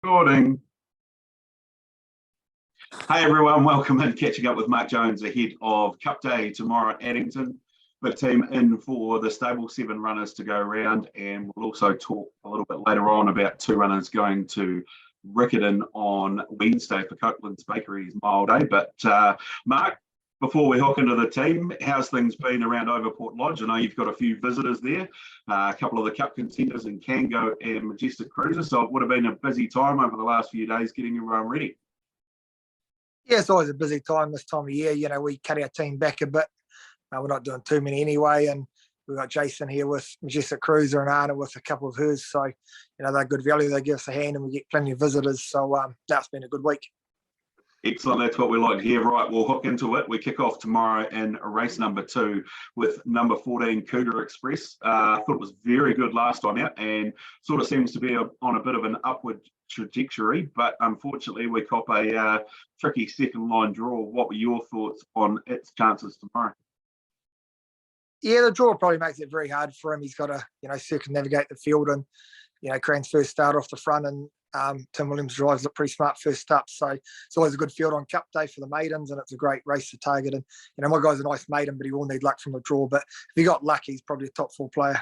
Recording. Hey everyone, welcome in. Catching up with Mark Jones ahead of Cup Day tomorrow at Addington. Big team in for the stable 7 runners to go around, and we'll also talk a little bit later on about 2 runners going to Riccarton on Wednesday for Copeland's Bakery's Mile Day. But Mark, before we hook into the team, how's things been around over Port Lodge? I know you've got a few visitors there, a couple of the Cup contenders in Kango and Majestic Cruiser, so it would have been a busy time over the last few days getting everyone ready. Yeah, it's always a busy time this time of year. You know, we cut our team back a bit. We're not doing too many anyway, and we've got Jason here with Majestic Cruiser and Anna with a couple of hers. So, you know, they're good value. They give us a hand and we get plenty of visitors. So that's been a good week. Excellent. That's what we like to hear. Right, we'll hook into it. We kick off tomorrow in race number 2 with number 14 Cougar Express. I thought it was very good last time out and sort of seems to be on a bit of an upward trajectory, but unfortunately we cop a tricky second line draw. What were your thoughts on its chances tomorrow? Yeah, the draw probably makes it very hard for him. He's got to, circumnavigate the field, and, Cran's first start off the front, and Tim Williams drives look pretty smart first up. So it's always a good field on Cup Day for the maidens, and it's a great race to target. And, my guy's a nice maiden, but he will need luck from the draw. But if he got lucky, he's probably a top 4 player.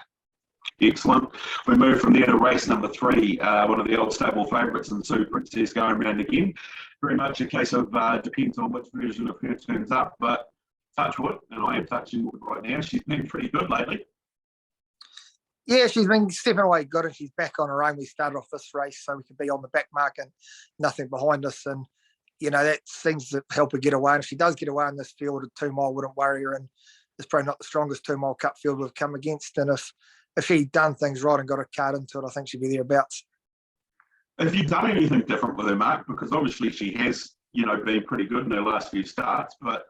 Excellent. We move from there to race number 3, one of the old stable favourites, and Sue Princess going around again. Very much a case of depends on which version of her turns up, but touch wood, and I am touching wood right now. She's been pretty good lately. Yeah, she's been stepping away good, and she's back on her own. We started off this race so we could be on the back mark and nothing behind us, and that seems to help her get away. And if she does get away in this field, a 2 mile wouldn't worry her, and it's probably not the strongest 2 mile Cup field we've come against. And if she'd done things right and got a card into it, I think she'd be thereabouts. Have you done anything different with her, Mark? Because obviously she has, been pretty good in her last few starts, but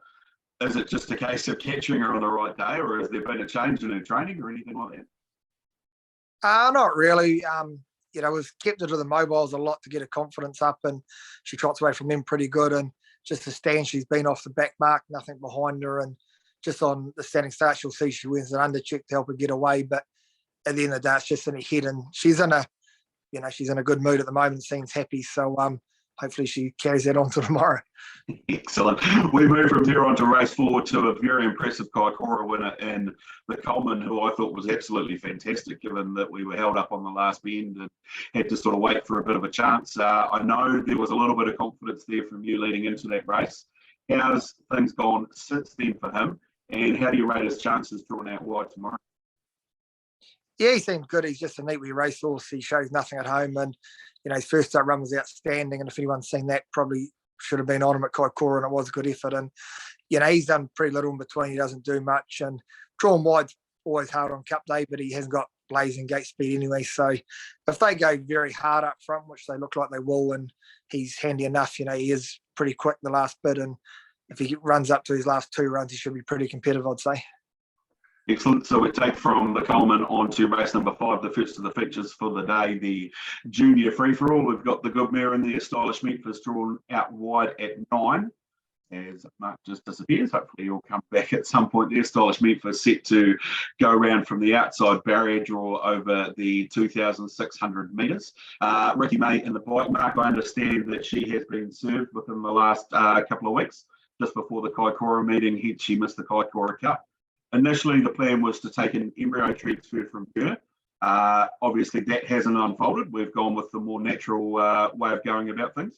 is it just a case of catching her on the right day, or has there been a change in her training or anything like that? Not really. We've kept her to the mobiles a lot to get her confidence up, and she trots away from them pretty good. And just the stand, she's been off the back mark, nothing behind her, and just on the standing start, she'll see she wins an undercheck to help her get away. But at the end of the day, it's just in her head, and she's in a good mood at the moment, seems happy. So hopefully she carries that on to tomorrow. Excellent. We move from there on to race 4 to a very impressive Kaikoura winner in the Coleman, who I thought was absolutely fantastic, given that we were held up on the last bend and had to sort of wait for a bit of a chance. I know there was a little bit of confidence there from you leading into that race. How's things gone since then for him, and how do you rate his chances drawn out wide tomorrow? Yeah, he seems good. He's just a neat wee racehorse. He shows nothing at home, and his first start run was outstanding. And if anyone's seen that, probably should have been on him at Kaikoura, and it was a good effort. And he's done pretty little in between. He doesn't do much, and drawn wide's always hard on Cup Day, but he hasn't got blazing gate speed anyway. So if they go very hard up front, which they look like they will, and he's handy enough, he is pretty quick the last bit, and if he runs up to his last 2 runs, he should be pretty competitive, I'd say. Excellent. So we take from the Coleman on to race number 5, the first of the features for the day, the junior free-for-all. We've got the good mare in there, Stylish Memphis, drawn out wide at 9. As Mark just disappears, hopefully he'll come back at some point there. Stylish Memphis set to go around from the outside barrier draw over the 2,600 metres. Ricky May in the bike, Mark, I understand that she has been served within the last couple of weeks. Just before the Kaikoura meeting, she missed the Kaikoura Cup. Initially, the plan was to take an embryo transfer from her. Obviously, that hasn't unfolded. We've gone with the more natural way of going about things.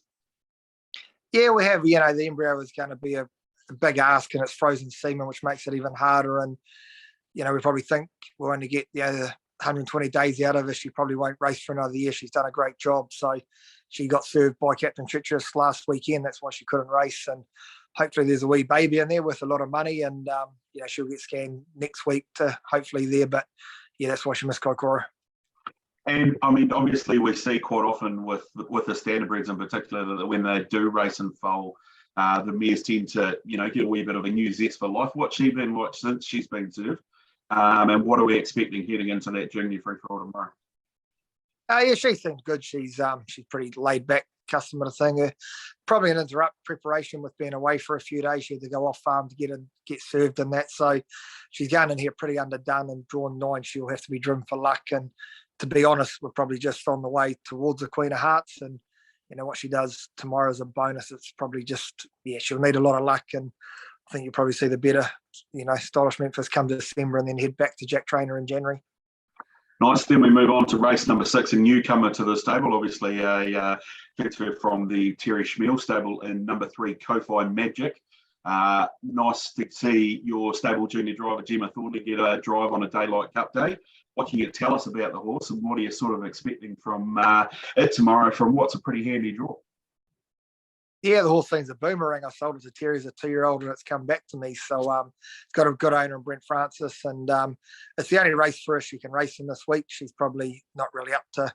Yeah, we have. The embryo is going to be a big ask, and it's frozen semen, which makes it even harder. And, we probably think we'll only get the 120 days out of her. She probably won't race for another year. She's done a great job. So she got served by Captain Treacherous last weekend. That's why she couldn't race. And hopefully there's a wee baby in there with a lot of money, and she'll get scanned next week to hopefully there. But yeah, that's why she missed Kaikoura. And I mean, obviously we see quite often with the standardbreds in particular that when they do race and foal, the mares tend to get a wee bit of a new zest for life. What's she been watched since she's been served, and what are we expecting heading into that junior free for all tomorrow? Yeah, she seems good. She's pretty laid back customer thing. Probably an interrupt preparation with being away for a few days. She had to go off farm to get served and that. So she's going in here pretty underdone, and drawn 9. She'll have to be driven for luck. And to be honest, we're probably just on the way towards the Queen of Hearts, and what she does tomorrow is a bonus. It's probably just, she'll need a lot of luck. And I think you'll probably see the better, Stylish Memphis come December and then head back to Jack Trainer in January. Nice. Then we move on to race number 6, a newcomer to the stable, obviously a transfer from the Terry Schmiel stable in number 3, Ko-Fi Magic. Nice to see your stable junior driver, Gemma Thornley, get a drive on a Daylight Cup day. What can you tell us about the horse and what are you sort of expecting from it tomorrow from what's a pretty handy draw? Yeah, the horse thing's a boomerang. I sold it to Terry as a 2-year-old and it's come back to me. So it's got a good owner in Brent Francis and it's the only race for her she can race in this week. She's probably not really up to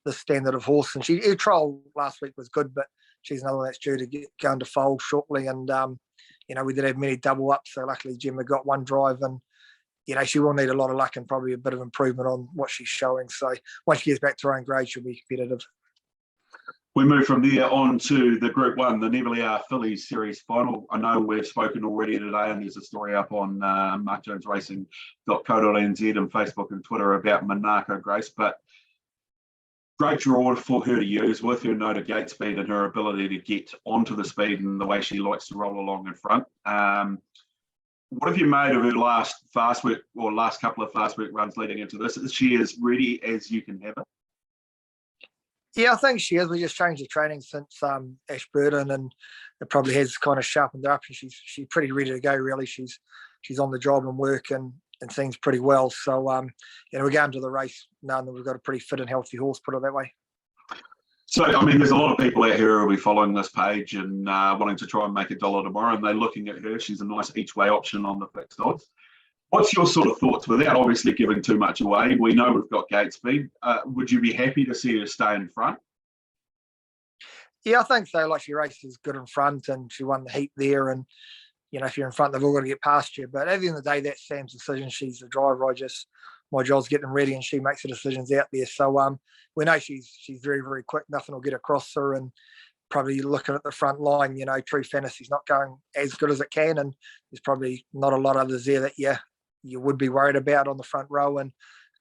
the standard of horse. And her trial last week was good, but she's another one that's due to go into foal shortly. And, we did have many double ups. So luckily Gemma got one drive and, she will need a lot of luck and probably a bit of improvement on what she's showing. So once she gets back to her own grade, she'll be competitive. We move from there on to the Group 1, the Neverly Fillies Series Final. I know we've spoken already today, and there's a story up on markjonesracing.co.nz and Facebook and Twitter about Monaco Grace, but great draw for her to use with her noted gate speed and her ability to get onto the speed and the way she likes to roll along in front. What have you made of her last couple of fast work runs leading into this? Is she as ready as you can have her? Yeah, I think she is. We just changed the training since Ashburton, and it probably has kind of sharpened her up. And she's pretty ready to go. Really, she's on the job and work and seems pretty well. So we're going to the race knowing that we've got a pretty fit and healthy horse. Put it that way. So there's a lot of people out here who will be following this page and wanting to try and make $1 tomorrow, and they're looking at her. She's a nice each way option on the fixed odds. What's your sort of thoughts without obviously giving too much away? We know we've got gate speed. Would you be happy to see her stay in front? Yeah, I think so. Like she races good in front and she won the heat there. And, if you're in front, they've all got to get past you. But at the end of the day, that's Sam's decision. She's the driver. My job's getting them ready and she makes the decisions out there. So we know she's very, very quick. Nothing will get across her. And probably looking at the front line, True Fantasy's not going as good as it can. And there's probably not a lot of others there that, you would be worried about on the front row, and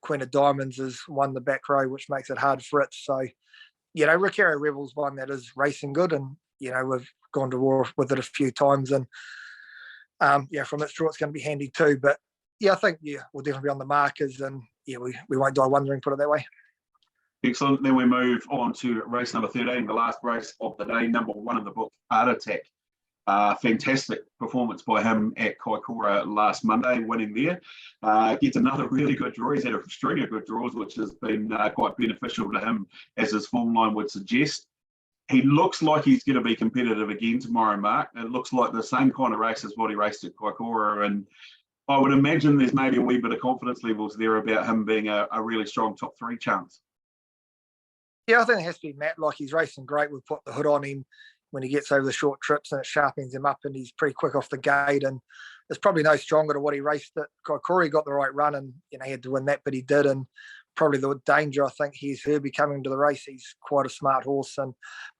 Queen of Diamonds has won the back row, which makes it hard for it. So, Riccarton Rebel's one that is racing good, and we've gone to war with it a few times, and from its draw it's going to be handy too. But I think we'll definitely be on the markers, and we won't die wondering, put it that way. Excellent. Then we move on to race number 13, the last race of the day, number 1 in the book, Heart Attack. Fantastic performance by him at Kaikoura last Monday, winning there. Gets another really good draw. He's had a string of good draws, which has been quite beneficial to him, as his form line would suggest. He looks like he's going to be competitive again tomorrow, Mark. It looks like the same kind of race as what he raced at Kaikoura, and I would imagine there's maybe a wee bit of confidence levels there about him being a really strong top 3 chance. Yeah, I think it has to be Matt. Like, he's racing great. We've put the hood on him when he gets over the short trips, and it sharpens him up, and he's pretty quick off the gate, and it's probably no stronger to what he raced at Kaikoura. He got the right run, and he had to win that, but he did. And probably the danger, I think, he's Herbie coming to the race. He's quite a smart horse,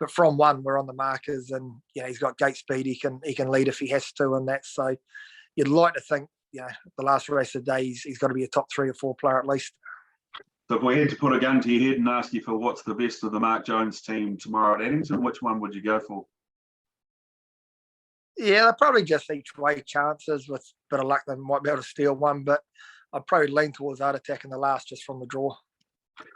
but from 1 we're on the markers, and he's got gate speed. He can lead if he has to, and that. So you'd like to think the last race of the day he's got to be a top 3 or 4 player at least. So if we had to put a gun to your head and ask you for what's the best of the Mark Jones team tomorrow at Addington, which one would you go for? Yeah, they're probably just each way chances. With a bit of luck, they might be able to steal one, but I'd probably lean towards Heart Attack in the last, just from the draw.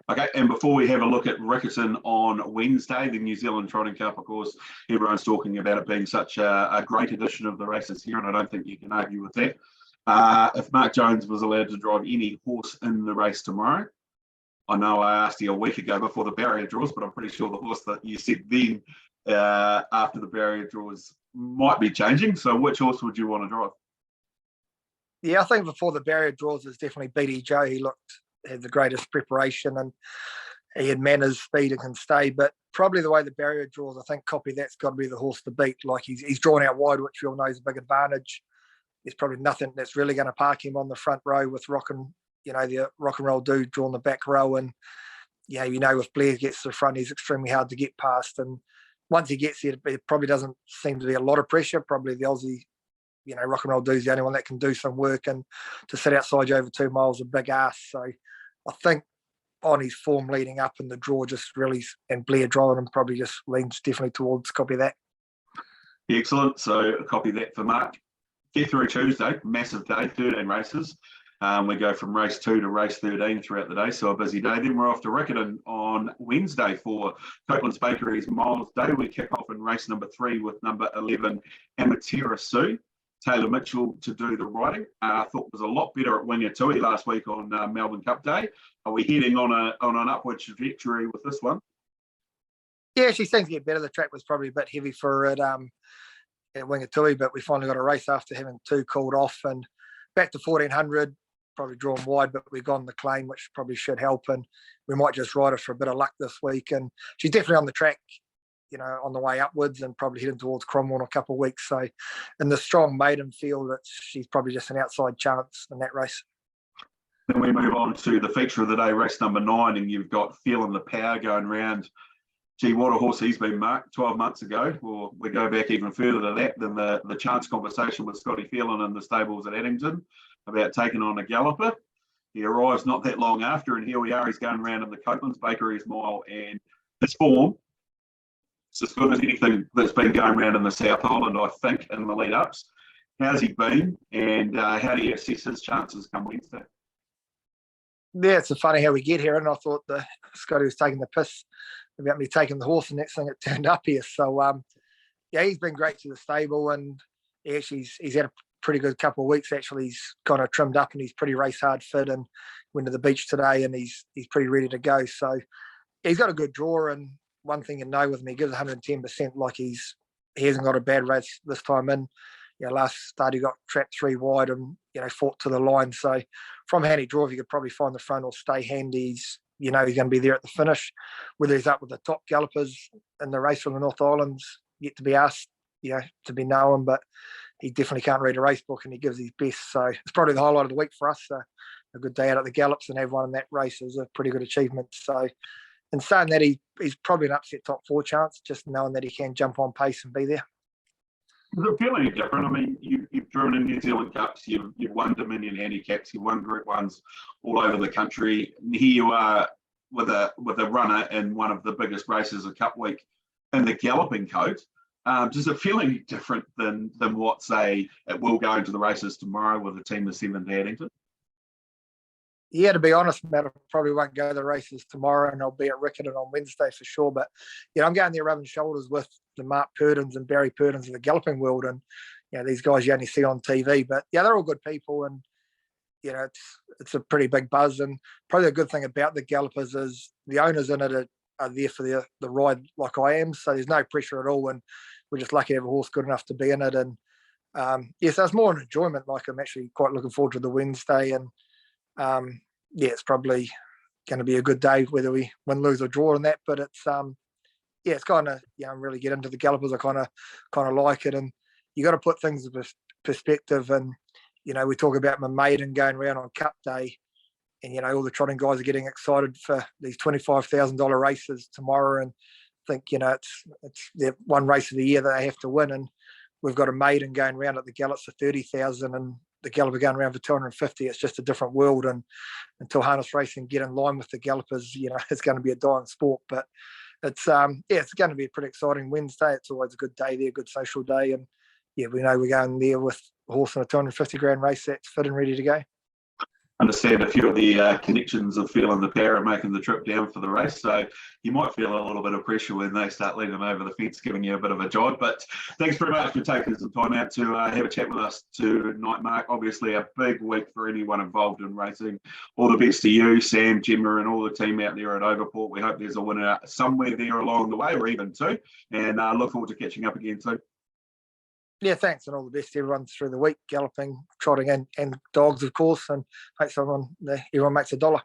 Okay, and before we have a look at Riccarton on Wednesday, the New Zealand Trotting Cup, of course, everyone's talking about it being such a great edition of the races here, and I don't think you can argue with that. If Mark Jones was allowed to drive any horse in the race tomorrow, I know I asked you a week ago before the barrier draws, but I'm pretty sure the horse that you said then after the barrier draws might be changing. So which horse would you want to drive? Yeah, I think before the barrier draws, it's definitely BD Joe. He had the greatest preparation, and he had manners, speed, and can stay. But probably the way the barrier draws, I think Copy That's got to be the horse to beat. Like, he's drawn out wide, which we all know is a big advantage. There's probably nothing that's really going to park him on the front row with the rock and roll dude drawn the back row. And if Blair gets to the front, he's extremely hard to get past. And once he gets there, it probably doesn't seem to be a lot of pressure. Probably the Aussie, rock and roll dude's the only one that can do some work, and to sit outside you over 2 miles, a big ass. So I think on his form leading up, and the draw just really, and Blair driving him probably just leans definitely towards copy that. Excellent. So copy that for Mark. Get through Tuesday, massive day, 13 races. We go from race 2 to race 13 throughout the day, so a busy day. Then we're off to Riccarton on Wednesday for Copeland's Bakery's Miles Day. We kick off in race number 3 with number 11, Amatera Sue. Taylor Mitchell to do the riding. I thought was a lot better at Wingatui last week on Melbourne Cup Day. Are we heading on an upward trajectory with this one? Yeah, she seems to get better. The track was probably a bit heavy for it at Wingatui, but we finally got a race after having 2 called off, and back to 1400, probably drawn wide, but we've gone the claim, which probably should help, and we might just ride her for a bit of luck this week. And she's definitely on the track, on the way upwards, and probably heading towards Cromwell in a couple of weeks. So in the strong maiden field, she's probably just an outside chance in that race. Then we move on to the feature of the day, race number 9, and you've got Feeling the Power going round. Gee, what a horse he's been, Mark, 12 months ago. Or we go back even further than that, than the chance conversation with Scotty Phelan in the stables at Addington about taking on a galloper. He arrives not that long after, and here we are. He's going around in the Copeland's Bakery's Mile, and his form, it's as good as anything that's been going around in the South Island, I think, in the lead-ups. How's he been, and how do you assess his chances come Wednesday? Yeah, it's funny how we get here, and I thought the Scotty was taking the piss about me taking the horse, and next thing it turned up here. So, yeah, he's been great to the stable, and he's had a pretty good couple of weeks. Actually, he's kind of trimmed up, and he's pretty race hard fit, and went to the beach today, and he's pretty ready to go. So he's got a good draw, and one thing you know with him, he gives 110%. Like he hasn't got a bad race this time in. Last start he got trapped 3 wide and fought to the line. So from handy draw, if you could probably find the front or stay handy, he's going to be there at the finish. Whether he's up with the top gallopers in the race from the North Islands, yet to be asked, to be known, but he definitely can't read a race book, and he gives his best. So it's probably the highlight of the week for us. A good day out at the gallops and have one in that race is a pretty good achievement. So in saying that, he's probably an upset top 4 chance, just knowing that he can jump on pace and be there. Is it feeling different? I mean, you've driven in New Zealand Cups, you've won Dominion handicaps, you've won Group 1s all over the country. And here you are with a runner in one of the biggest races of Cup Week in the galloping coat. Does it feel any different than what, say, it will go into the races tomorrow with a team of 7 to Addington? Yeah, to be honest, Matt, I probably won't go to the races tomorrow, and I'll be at Riccarton on Wednesday for sure. But I'm going there rubbing shoulders with the Mark Purdens and Barry Purdens of the galloping world, and these guys you only see on TV. But they're all good people, and it's a pretty big buzz. And probably the good thing about the gallopers is the owners in it are there for the ride, like I am. So there's no pressure at all, and we're just lucky to have a horse good enough to be in it. And so it's more an enjoyment. Like I'm actually quite looking forward to the Wednesday, and it's probably going to be a good day, whether we win, lose, or draw in that. But it's it's kind of really get into the gallopers. I kind of like it, and you got to put things in perspective. And we talk about my maiden going around on Cup Day, and all the trotting guys are getting excited for these $25,000 races tomorrow, and think it's the one race of the year that they have to win. And we've got a maiden going around at the gallops for 30,000, and the galloper going around for 250. It's just a different world, and until harness racing get in line with the gallopers, it's going to be a dying sport. But it's it's going to be a pretty exciting Wednesday. It's always a good day there, good social day, and we know we're going there with a horse in a 250 grand race that's fit and ready to go. Understand a few of the connections of Feeling the Power and making the trip down for the race, so you might feel a little bit of pressure when they start leaning over the fence, giving you a bit of a jibe. But thanks very much for taking some time out to have a chat with us tonight, Mark. Obviously a big week for anyone involved in racing. All the best to you, Sam, Gemma, and all the team out there at Overport. We hope there's a winner somewhere there along the way, or even 2, and look forward to catching up again soon. Yeah, thanks, and all the best to everyone through the week, galloping, trotting, and dogs, of course, and hope everyone makes $1.